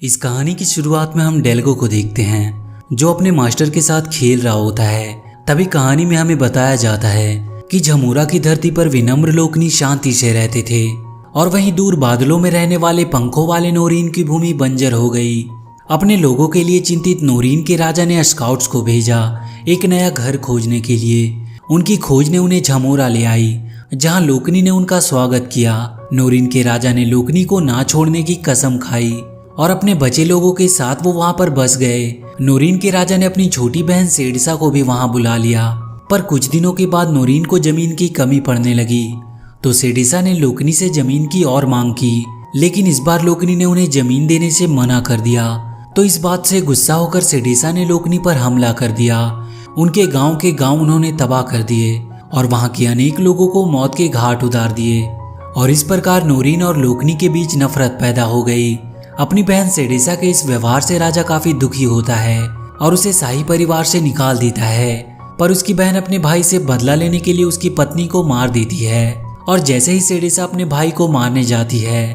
इस कहानी की शुरुआत में हम डेल्गो को देखते हैं जो अपने मास्टर के साथ खेल रहा होता है। तभी कहानी में हमें बताया जाता है कि झमूरा की धरती पर विनम्र लोकनी शांति से रहते थे और वहीं दूर बादलों में रहने वाले पंखों वाले नोरीन की भूमि बंजर हो गई। अपने लोगों के लिए चिंतित नोरीन के राजा ने स्काउट्स को भेजा एक नया घर खोजने के लिए। उनकी खोज ने उन्हें झमोरा ले आई जहां लोकनी ने उनका स्वागत किया। नोरीन के राजा ने लोकनी को ना छोड़ने की कसम खाई और अपने बचे लोगों के साथ वो वहां पर बस गए। नोरीन के राजा ने अपनी छोटी बहन सेडिसा को भी वहां बुला लिया। पर कुछ दिनों के बाद नोरीन को जमीन की कमी पड़ने लगी तो सेडिसा ने लोकनी से जमीन की और मांग की, लेकिन इस बार लोकनी ने उन्हें जमीन देने से मना कर दिया। तो इस बात से गुस्सा होकर सेडिसा ने लोकनी पर हमला कर दिया। उनके गांव उन्होंने तबाह कर दिए और वहां के अनेक लोगों को मौत के घाट उतार दिए। और इस प्रकार नोरीन और लोकनी के बीच नफरत पैदा हो गई। अपनी बहन सेडिसा के इस व्यवहार से राजा काफी दुखी होता है और उसे शाही परिवार से निकाल देता है। पर उसकी बहन अपने भाई से बदला लेने के लिए उसकी पत्नी को मार देती है। और जैसे ही सेडिसा अपने भाई को मारने जाती है,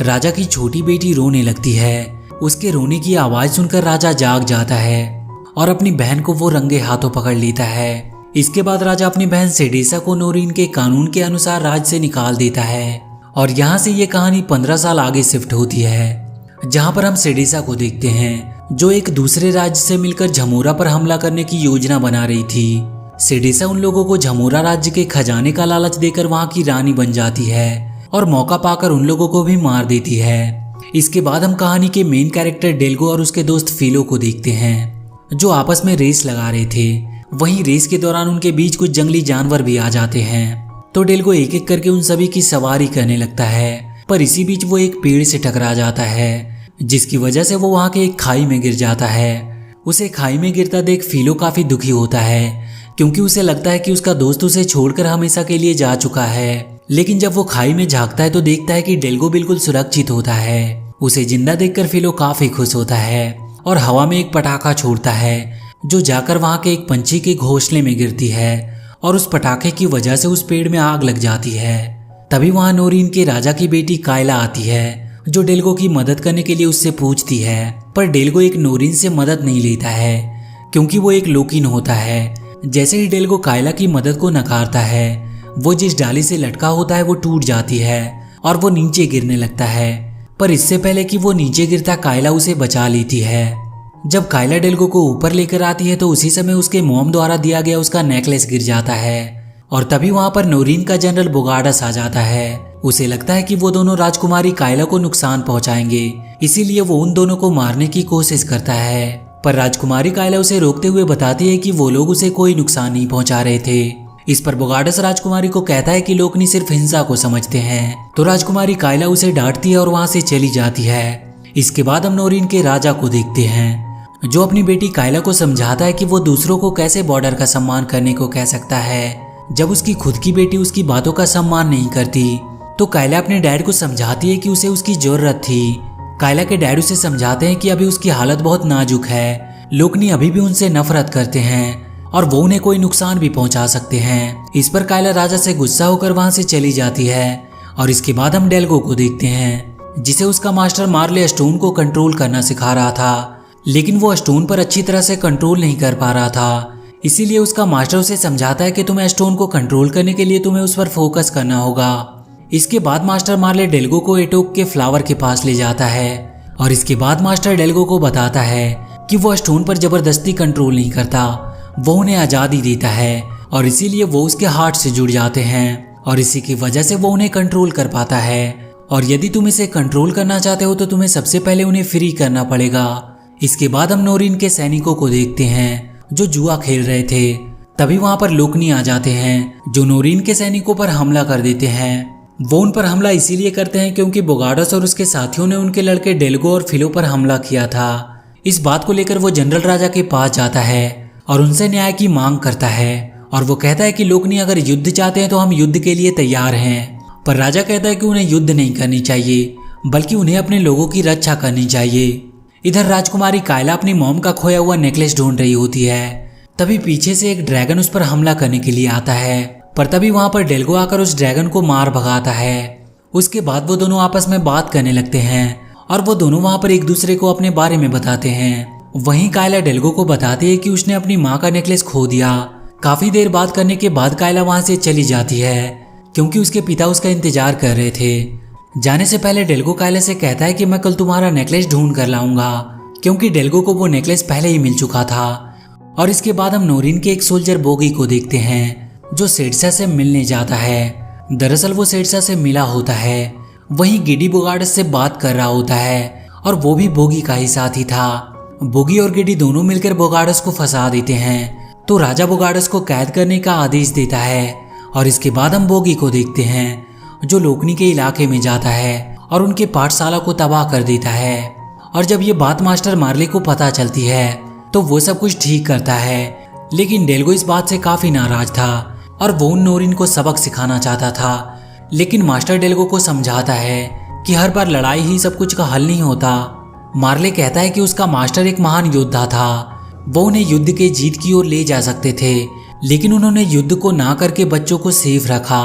राजा की छोटी बेटी रोने लगती है। उसके रोने की आवाज सुनकर राजा जाग जाता है और अपनी बहन को वो रंगे हाथों पकड़ लेता है। इसके बाद राजा अपनी बहन सेडिसा को नोरीन के कानून के अनुसार राज्य से निकाल देता है। और यहाँ से ये कहानी 15 साल आगे शिफ्ट होती है जहाँ पर हम सेडिसा को देखते हैं जो एक दूसरे राज्य से मिलकर झमोरा पर हमला करने की योजना बना रही थी। सेडिसा उन लोगों को झमोरा राज्य के खजाने का लालच देकर वहाँ की रानी बन जाती है और मौका पाकर उन लोगों को भी मार देती है। इसके बाद हम कहानी के मेन कैरेक्टर डेल्गो और उसके दोस्त फिलो को देखते हैं जो आपस में रेस लगा रहे थे। वहीं रेस के दौरान उनके बीच कुछ जंगली जानवर भी आ जाते हैं तो डेल्गो एक एक करके उन सभी की सवारी करने लगता है। पर इसी बीच वो एक पेड़ से टकरा जाता है जिसकी वजह से वो वहां के एक खाई में गिर जाता है। उसे खाई में गिरता देख फिलो काफी दुखी होता है क्योंकि उसे लगता है कि उसका दोस्त उसे छोड़कर हमेशा के लिए जा चुका है। लेकिन जब वो खाई में झांकता है तो देखता है कि डेल्गो बिल्कुल सुरक्षित होता है। उसे जिंदा देखकर फिलो काफी खुश होता है और हवा में एक पटाखा छोड़ता है जो जाकर वहां के एक पंछी के घोंसले में गिरती है और उस पटाखे की वजह से उस पेड़ में आग लग जाती है। तभी वहां नोरीन के राजा की बेटी कायला आती है जो डेल्गो की मदद करने के लिए उससे पूछती है। पर डेल्गो एक नोरीन से मदद नहीं लेता है क्योंकि वो एक लोकीन होता है। जैसे ही डेल्गो कायला की मदद को नकारता है, वो जिस डाली से लटका होता है वो टूट जाती है और वो नीचे गिरने लगता है। पर इससे पहले कि वो नीचे गिरता कायला उसे बचा लेती है। जब कायला डेल्गो को ऊपर लेकर आती है तो उसी समय उसके मॉम द्वारा दिया गया उसका नेकलेस गिर जाता है और तभी वहां पर नोरीन का जनरल बोगाडस आ जाता है। उसे लगता है कि वो दोनों राजकुमारी कायला को नुकसान पहुंचाएंगे, इसीलिए वो उन दोनों को मारने की कोशिश करता है। पर राजकुमारी कायला उसे रोकते हुए बताती है कि वो लोग उसे कोई नुकसान नहीं पहुंचा रहे थे। इस पर बोगाडस राजकुमारी को कहता है कि लोकनी सिर्फ हिंसा को समझते हैं। तो राजकुमारी कायला उसे डांटती है और वहां से चली जाती है। इसके बाद हम नोरीन के राजा को देखते हैं जो अपनी बेटी कायला को समझाता है कि वो दूसरों को कैसे बॉर्डर का सम्मान करने को कह सकता है जब उसकी खुद की बेटी उसकी बातों का सम्मान नहीं करती। तो कायला अपने डैड को समझाती है कि उसे उसकी जरूरत थी। कायला के डैड उसे समझाते हैं कि अभी उसकी हालत बहुत नाजुक है, लोकनी अभी भी उनसे नफरत करते हैं और वो उन्हें कोई नुकसान भी पहुंचा सकते हैं। इस पर कायला राजा से गुस्सा होकर वहां से चली जाती है। और इसके बाद हम डेल्गो को देखते हैं जिसे उसका मास्टर मार्ले स्टोन को कंट्रोल करना सिखा रहा था, लेकिन वो स्टोन पर अच्छी तरह से कंट्रोल नहीं कर पा रहा था। इसीलिए उसका मास्टर उसे समझाता है कि तुम्हें स्टोन को कंट्रोल करने के लिए तुम्हें उस पर फोकस करना होगा। इसके बाद मास्टर मार्ले डेल्गो को एटोक के फ्लावर के पास ले जाता है और इसके बाद मास्टर डेल्गो को बताता है कि वो स्टोन पर जबरदस्ती कंट्रोल नहीं करता, वो उन्हें आजादी देता है और इसीलिए वो उसके हार्ट से जुड़ जाते हैं और इसी की वजह से वो उन्हें कंट्रोल कर पाता है। और यदि तुम इसे कंट्रोल करना चाहते हो तो तुम्हें सबसे पहले उन्हें फ्री करना पड़ेगा। इसके बाद हम नोरीन के सैनिकों को देखते हैं जो जुआ खेल रहे थे। तभी वहां पर लोकनी आ जाते हैं जो नोरीन के सैनिकों पर हमला कर देते हैं। वो उन पर हमला इसीलिए करते हैं क्योंकि बोगाडस और उसके साथियों ने उनके लड़के डेल्गो और फिलो पर हमला किया था। इस बात को लेकर वो जनरल राजा के पास जाता है और उनसे न्याय की मांग करता है और वो कहता है कि लोकनी अगर युद्ध चाहते हैं तो हम युद्ध के लिए तैयार हैं। पर राजा कहता है कि उन्हें युद्ध नहीं करनी चाहिए बल्कि उन्हें अपने लोगों की रक्षा करनी चाहिए। इधर राजकुमारी कायला अपनी मॉम का खोया हुआ नेकलेस ढूंढ रही होती है। तभी पीछे से एक ड्रैगन उस पर हमला करने के लिए आता है, पर तभी वहां पर डेल्गो आकर उस ड्रैगन को मार भगाता है। उसके बाद वो दोनों आपस में बात करने लगते हैं और वो दोनों वहाँ पर एक दूसरे को अपने बारे में बताते हैं। वहीं कायला डेल्गो को बताती है कि उसने अपनी माँ का नेकलेस खो दिया। काफी देर बात करने के बाद कायला वहाँ से चली जाती है क्योंकि उसके पिता उसका इंतजार कर रहे थे। जाने से पहले डेल्गो कायला से कहता है कि मैं कल तुम्हारा नेकलेस ढूंढ कर लाऊंगा, क्योंकि डेल्गो को वो नेकलेस पहले ही मिल चुका था। और इसके बाद हम नोरिन के एक सोल्जर बोगी को देखते हैं जो सेड्सा से मिलने जाता है। दरअसल वो सेड्सा से मिला होता है, वहीं गिडी बोगार्डस से बात कर रहा होता है और वो भी बोगी का ही साथी था। बोगी और गिडी दोनों मिलकर बोगार्डस को फंसा देते हैं, तो राजा बोगार्डस को कैद करने का आदेश देता है। और इसके बाद हम बोगी को देखते हैं जो लोकनी के इलाके में जाता है और उनके पाठशाला को तबाह कर देता है। और जब ये बात मास्टर मार्ले को पता चलती है तो वो सब कुछ ठीक करता है, लेकिन डेल्गो इस बात से काफी नाराज था और वो उन नोरिन को सबक सिखाना चाहता था। लेकिन मास्टर डेल्गो को समझाता है कि हर बार लड़ाई ही सब कुछ का हल नहीं होता। मार्ले कहता है कि उसका मास्टर एक महान योद्धा था, वो उन्हें युद्ध के जीत की ओर ले जा सकते थे, लेकिन उन्होंने युद्ध को ना करके बच्चों को सेफ रखा।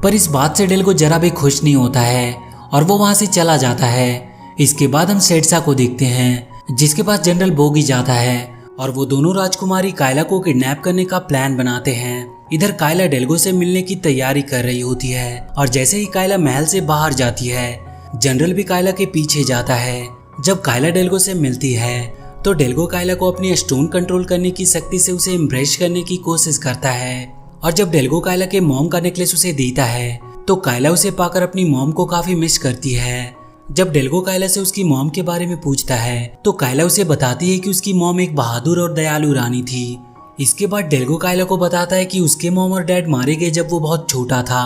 पर इस बात से डेल्गो जरा भी खुश नहीं होता है और वो वहां से चला जाता है। इसके बाद हम सेड्सा को देखते हैं जिसके पास जनरल बोगी जाता है और वो दोनों राजकुमारी कायला को किडनैप करने का प्लान बनाते हैं। इधर कायला डेल्गो से मिलने की तैयारी कर रही होती है और जैसे ही कायला महल से बाहर जाती है जनरल भी कायला के पीछे जाता है। जब कायला डेल्गो से मिलती है तो डेल्गो कायला को अपनी स्टोन कंट्रोल करने की शक्ति से उसे इम्प्रेस करने की कोशिश करता है। और जब डेल्गो कायला के मॉम का नेकलेस उसे देता है तो कायला उसे पाकर अपनी मॉम को काफी मिस करती है। जब डेल्गो कायला से उसकी मॉम के बारे में पूछता है तो कायला उसे बताती है कि उसकी मॉम एक बहादुर और दयालु रानी थी। इसके बाद डेल्गो कायला को बताता है कि उसके मॉम और डैड मारे गए जब वो बहुत छोटा था।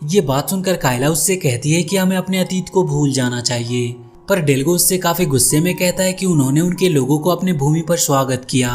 ये बात सुनकर कायला उससे कहती है कि हमें अपने अतीत को भूल जाना चाहिए, पर डेल्गो उससे काफी गुस्से में कहता है कि उन्होंने उनके लोगों को अपने भूमि पर स्वागत किया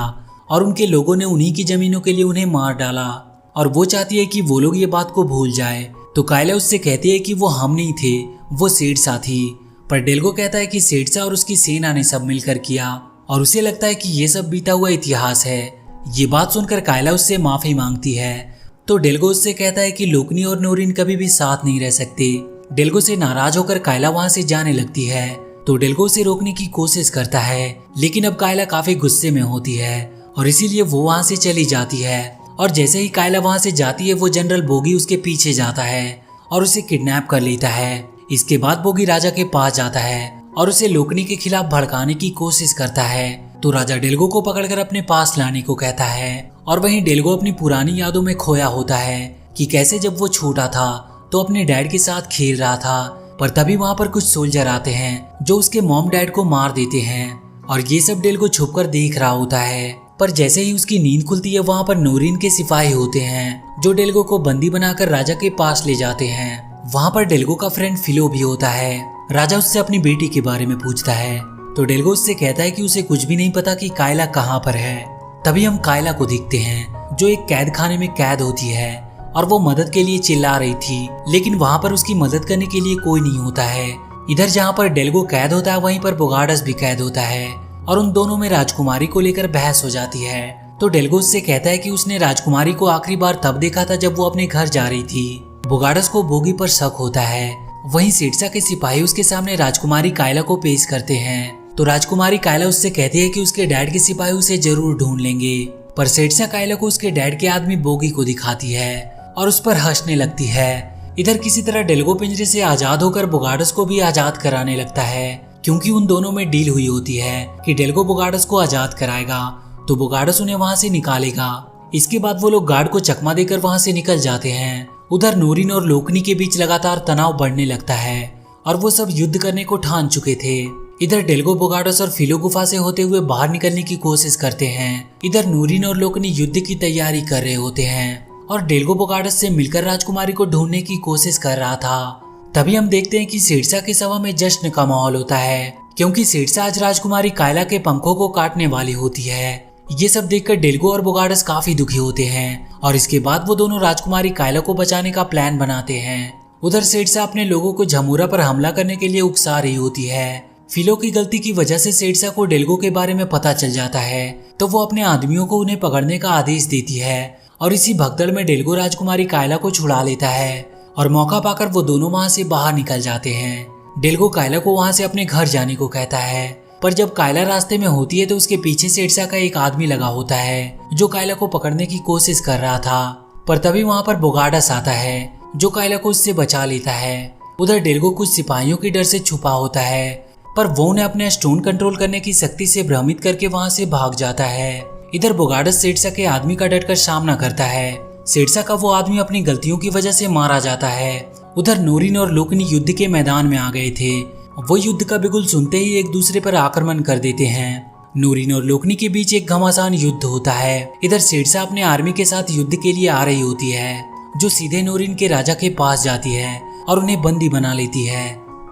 और उनके लोगों ने उन्हीं की जमीनों के लिए उन्हें मार डाला और वो चाहती है कि वो लोग ये बात को भूल जाए। तो कायला उससे कहती है कि वो हम नहीं थे, वो सेड्सा थी। पर डेल्गो कहता है कि सेड्सा और उसकी सेना ने सब मिलकर किया और उसे लगता है कि ये सब बीता हुआ इतिहास है। ये बात सुनकर कायला उससे माफी मांगती है तो डेल्गो उससे कहता है कि लोकनी और नोरिन कभी भी साथ नहीं रह सकते। डेल्गो से नाराज होकर कायला वहां से जाने लगती है तो डेल्गो उसे रोकने की कोशिश करता है, लेकिन अब कायला काफी गुस्से में होती है और इसीलिए वो वहां से चली जाती है। और जैसे ही कायला वहां से जाती है वो जनरल बोगी उसके पीछे जाता है और उसे किडनैप कर लेता है। इसके बाद बोगी राजा के पास जाता है और उसे लोकनी के खिलाफ भड़काने की कोशिश करता है। तो राजा डेल्गो को पकड़कर अपने पास लाने को कहता है और वहीं डेल्गो अपनी पुरानी यादों में खोया होता है कि कैसे जब वो छोटा था तो अपने डैड के साथ खेल रहा था। पर तभी वहां पर कुछ सोल्जर आते हैं जो उसके मॉम डैड को मार देते हैं और ये सब डेल्गो छुपकर देख रहा होता है। पर जैसे ही उसकी नींद खुलती है वहां पर नोरिन के सिपाही होते हैं जो डेल्गो को बंदी बनाकर राजा के पास ले जाते हैं। वहां पर डेल्गो का फ्रेंड फिलो भी होता है। राजा उससे अपनी बेटी के बारे में पूछता है तो डेल्गो उससे कहता है कि उसे कुछ भी नहीं पता कि कायला कहाँ पर है। तभी हम कायला को देखते हैं जो एक कैद खाने में कैद होती है और वो मदद के लिए चिल्ला रही थी, लेकिन वहां पर उसकी मदद करने के लिए कोई नहीं होता है। इधर जहाँ पर डेल्गो कैद होता है वहीं पर बोगार्डस भी कैद होता है और उन दोनों में राजकुमारी को लेकर बहस हो जाती है। तो डेल्गो उससे कहता है कि उसने राजकुमारी को आखिरी बार तब देखा था जब वो अपने घर जा रही थी। बोगार्डस को बोगी पर शक होता है। वहीं सेड्सा के सिपाही उसके सामने राजकुमारी कायला को पेश करते हैं तो राजकुमारी कायला उससे कहती है कि उसके डैड के सिपाही उसे जरूर ढूंढ लेंगे। पर सेड्सा कायला को उसके डैड के आदमी बोगी को दिखाती है और उस पर हंसने लगती है। इधर किसी तरह डेल्गो पिंजरे से आजाद होकर बोगार्डस को भी आजाद कराने लगता है, क्योंकि उन दोनों में डील हुई होती है कि डेल्गो बोगार्डस को आजाद कराएगा तो बोगार्डस उन्हें वहां से निकालेगा। इसके बाद वो लोग गार्ड को चकमा देकर वहां से निकल जाते हैं। उधर नोरिन और लोकनी के बीच लगातार तनाव बढ़ने लगता है और वो सब युद्ध करने को ठान चुके थे। इधर डेल्गो बोगार्डस और फिलो गुफा से होते हुए बाहर निकलने की कोशिश करते हैं। इधर नोरिन और लोकनी युद्ध की तैयारी कर रहे होते हैं और डेल्गो बोगार्डस से मिलकर राजकुमारी को ढूंढने की कोशिश कर रहा था। तभी हम देखते हैं कि सेड्सा के सभा में जश्न का माहौल होता है, क्योंकि सेड्सा आज राजकुमारी कायला के पंखों को काटने वाली होती है। ये सब देखकर डेल्गो और बोगार्डस काफी दुखी होते हैं और इसके बाद वो दोनों राजकुमारी कायला को बचाने का प्लान बनाते हैं। उधर सेड्सा अपने लोगों को झमूरा पर हमला करने के लिए उकसा रही होती है। फिलो की गलती की वजह से सेड्सा को डेल्गो के बारे में पता चल जाता है तो वो अपने आदमियों को उन्हें पकड़ने का आदेश देती है और इसी भगदड़ में डेल्गो राजकुमारी कायला को छुड़ा लेता है और मौका पाकर वो दोनों वहां से बाहर निकल जाते हैं। डेल्गो कायला को वहां से अपने घर जाने को कहता है, पर जब कायला रास्ते में होती है तो उसके पीछे सेड्सा का एक आदमी लगा होता है जो कायला को पकड़ने की कोशिश कर रहा था। पर तभी वहां पर बोगाडस आता है जो कायला को उससे बचा लेता है। उधर डेल्गो कुछ सिपाहियों के डर से छुपा होता है, पर वो उन्हें अपने स्टोन कंट्रोल करने की शक्ति से भ्रमित करके वहां से भाग जाता है। इधर बोगाडस सेड्सा के आदमी का डटकर सामना करता है। सेड्सा का वो आदमी अपनी गलतियों की वजह से मारा जाता है। उधर नोरिन और लोकनी युद्ध के मैदान में आ गए थे। वो युद्ध का बिगुल सुनते ही एक दूसरे पर आक्रमण कर देते हैं। नोरिन और लोकनी के बीच एक घमासान युद्ध होता है। इधर सेड्सा अपने आर्मी के साथ युद्ध के लिए आ रही होती है, जो सीधे नोरिन के राजा के पास जाती है और उन्हें बंदी बना लेती है।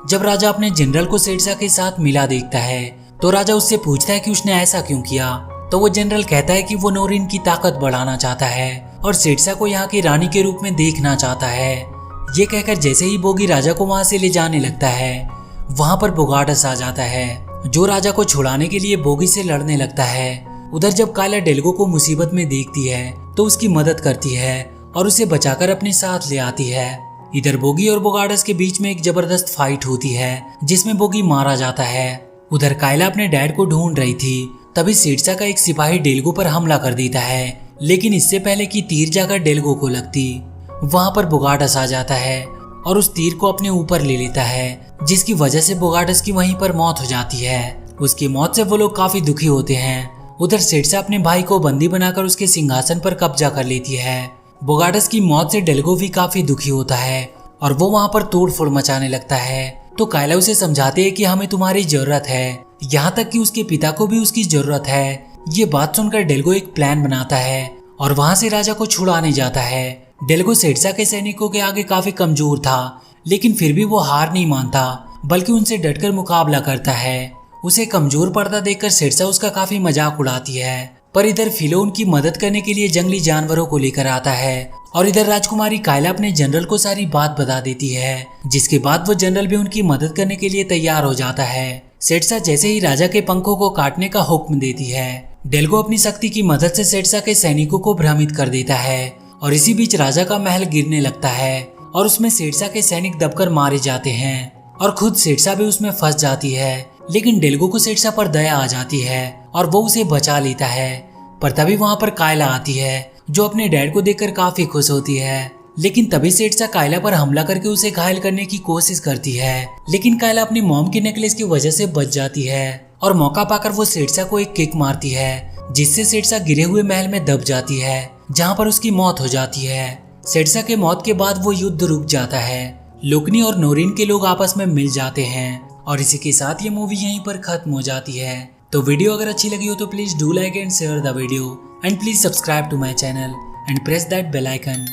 जब राजा अपने जनरल को सेड्सा के साथ मिला देखता है तो राजा उससे पूछता है कि उसने ऐसा क्यों किया। तो वो जनरल कहता है कि वो नोरिन की ताकत बढ़ाना चाहता है और सेड्सा को यहाँ की रानी के रूप में देखना चाहता है। ये कहकर जैसे ही बोगी राजा को वहां से ले जाने लगता है, वहां पर बोगाडस आ जाता है जो राजा को छुड़ाने के लिए बोगी से लड़ने लगता है। उधर जब कायला डेल्गो को मुसीबत में देखती है तो उसकी मदद करती है और उसे बचाकर अपने साथ ले आती है। इधर बोगी और बोगाडस के बीच में एक जबरदस्त फाइट होती है जिसमें बोगी मारा जाता है। उधर कायला अपने डैड को ढूंढ रही थी, तभी सेड्सा का एक सिपाही डेल्गो पर हमला कर देता है, लेकिन इससे पहले कि तीर जाकर डेल्गो को लगती, वहां पर बोगाडस आ जाता है और उस तीर को अपने ऊपर ले लेता है, जिसकी वजह से बोगाडस की वहीं पर मौत हो जाती है। उसकी मौत से वो लोग काफी दुखी होते हैं। उधर सेड्सा अपने भाई को बंदी बनाकर उसके सिंहासन पर कब्जा कर लेती है। बोगाडस की मौत से डेल्गो भी काफी दुखी होता है और वो वहां पर तोड़फोड़ मचाने लगता है। तो कायला उसे समझाते है कि हमें तुम्हारी जरूरत है, यहाँ तक कि उसके पिता को भी उसकी जरूरत है। ये बात सुनकर डेल्गो एक प्लान बनाता है और वहां से राजा को छुड़ाने जाता है। डेल्गो सेड्सा के सैनिकों के आगे काफी कमजोर था, लेकिन फिर भी वो हार नहीं मानता, बल्कि उनसे डटकर मुकाबला करता है। उसे कमजोर पड़ता देखकर सेड्सा उसका काफी मजाक उड़ाती है। पर इधर फिलो उनकी मदद करने के लिए जंगली जानवरों को लेकर आता है और इधर राजकुमारी कायला अपने जनरल को सारी बात बता देती है, जिसके बाद वो जनरल भी उनकी मदद करने के लिए तैयार हो जाता है। सेड्सा जैसे ही राजा के पंखों को काटने का हुक्म देती है, डेल्गो अपनी शक्ति की मदद से सेड्सा के सैनिकों को भ्रमित कर देता है और इसी बीच राजा का महल गिरने लगता है और उसमें सेड्सा के सैनिक दबकर मारे जाते हैं और खुद सेड्सा भी उसमें फंस जाती है। लेकिन डेल्गो को सेड्सा पर दया आ जाती है और वो उसे बचा लेता है। पर तभी वहां पर कायला आती है जो अपने डैड को देखकर काफी खुश होती है। लेकिन तभी सेड्सा कायला पर हमला करके उसे घायल करने की कोशिश करती है, लेकिन कायला अपनी मॉम के नेकलेस की वजह से बच जाती है और मौका पाकर वो सेड्सा को एक किक मारती है, जिससे सेड्सा गिरे हुए महल में दब जाती है, जहाँ पर उसकी मौत हो जाती है। सेड्सा के मौत के बाद वो युद्ध रुक जाता है। लोकनी और नोरिन के लोग आपस में मिल जाते हैं और इसी के साथ ये मूवी यहीं पर खत्म हो जाती है। तो वीडियो अगर अच्छी लगी हो तो please do like and share the video and please subscribe to my channel and press that bell icon.